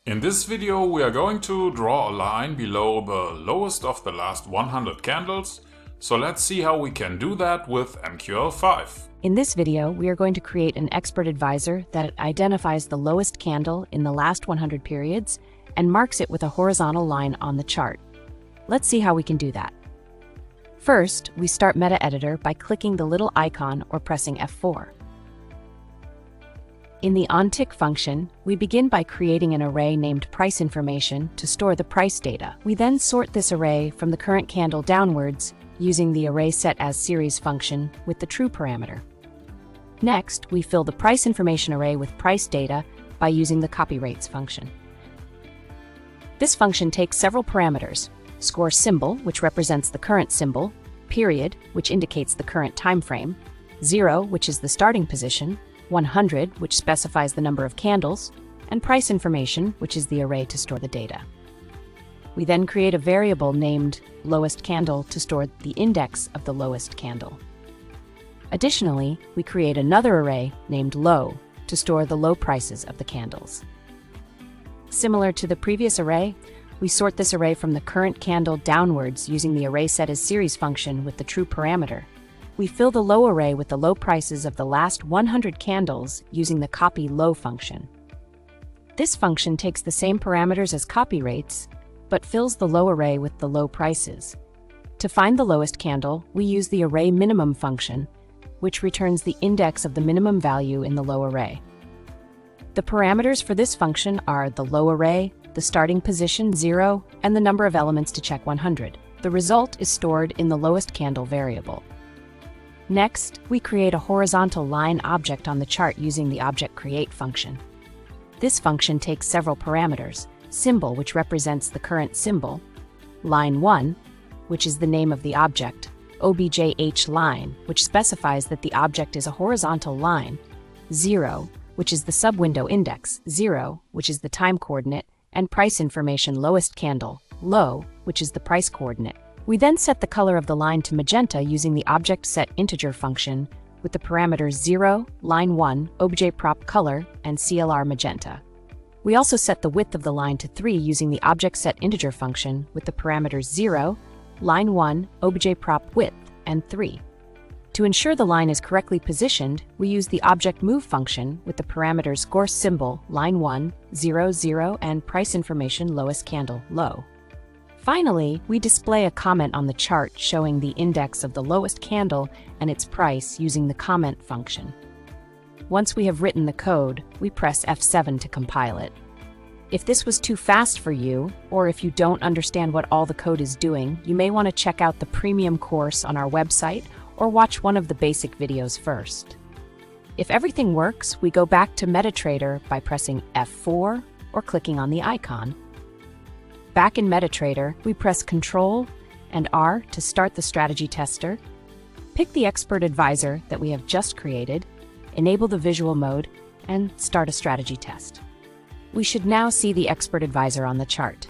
In this video we are going to draw a line below the lowest of the last 100 candles, so let's see how we can do that with MQL5. In this video, we are going to create an expert advisor that identifies the lowest candle in the last 100 periods and marks it with a horizontal line on the chart. Let's see how we can do that. First, we start Metaeditor by clicking the little icon or pressing F4. In the OnTick function, we begin by creating an array named price information to store the price data. We then sort this array from the current candle downwards using the arraySetAsSeries function with the true parameter. Next, we fill the price information array with price data by using the copyRates function. This function takes several parameters: score symbol, which represents the current symbol, period, which indicates the current time frame, 0, which is the starting position, 100, which specifies the number of candles, and price information, which is the array to store the data. We then create a variable named lowest candle to store the index of the lowest candle. Additionally, we create another array named low to store the low prices of the candles. Similar to the previous array, we sort this array from the current candle downwards using the arraySetAsSeries function with the true parameter. We fill the low array with the low prices of the last 100 candles using the copyLow function. This function takes the same parameters as copyRates, but fills the low array with the low prices. To find the lowest candle, we use the arrayMinimum function, which returns the index of the minimum value in the low array. The parameters for this function are the low array, the starting position 0, and the number of elements to check 100. The result is stored in the lowest candle variable. Next, we create a horizontal line object on the chart using the object_create function. This function takes several parameters: symbol, which represents the current symbol, line1, which is the name of the object, objH_line, which specifies that the object is a horizontal line, 0, which is the subwindow index, 0, which is the time coordinate, and price information lowest candle, low, which is the price coordinate. We then set the color of the line to magenta using the object_setInteger function with the parameters 0, line1, objPropColor, and CLR magenta. We also set the width of the line to 3 using the object_setInteger function with the parameters 0, line1, objPropWidth, and 3. To ensure the line is correctly positioned, we use the object_move function with the parameters scoreSymbol, line1, 0, 0, and price information lowest candle, low. Finally, we display a comment on the chart showing the index of the lowest candle and its price using the comment function. Once we have written the code, we press F7 to compile it. If this was too fast for you, or if you don't understand what all the code is doing, you may want to check out the premium course on our website or watch one of the basic videos first. If everything works, we go back to Metaeditor by pressing F4 or clicking on the icon. Back in Metaeditor, we press Ctrl and R to start the strategy tester, pick the expert advisor that we have just created, enable the visual mode, and start a strategy test. We should now see the expert advisor on the chart.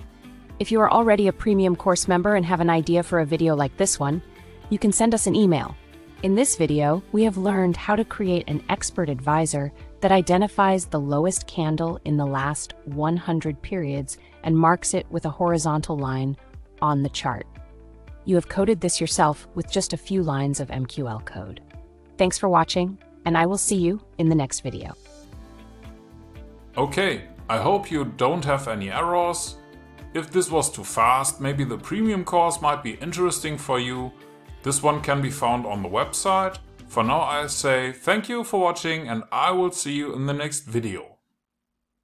If you are already a premium course member and have an idea for a video like this one, you can send us an email. In this video, we have learned how to create an expert advisor that identifies the lowest candle in the last 100 periods and marks it with a horizontal line on the chart. You have coded this yourself with just a few lines of MQL code. Thanks for watching, and I will see you in the next video. Okay, I hope you don't have any errors. If this was too fast, maybe the premium course might be interesting for you. This one can be found on the website. For now I say thank you for watching and I will see you in the next video.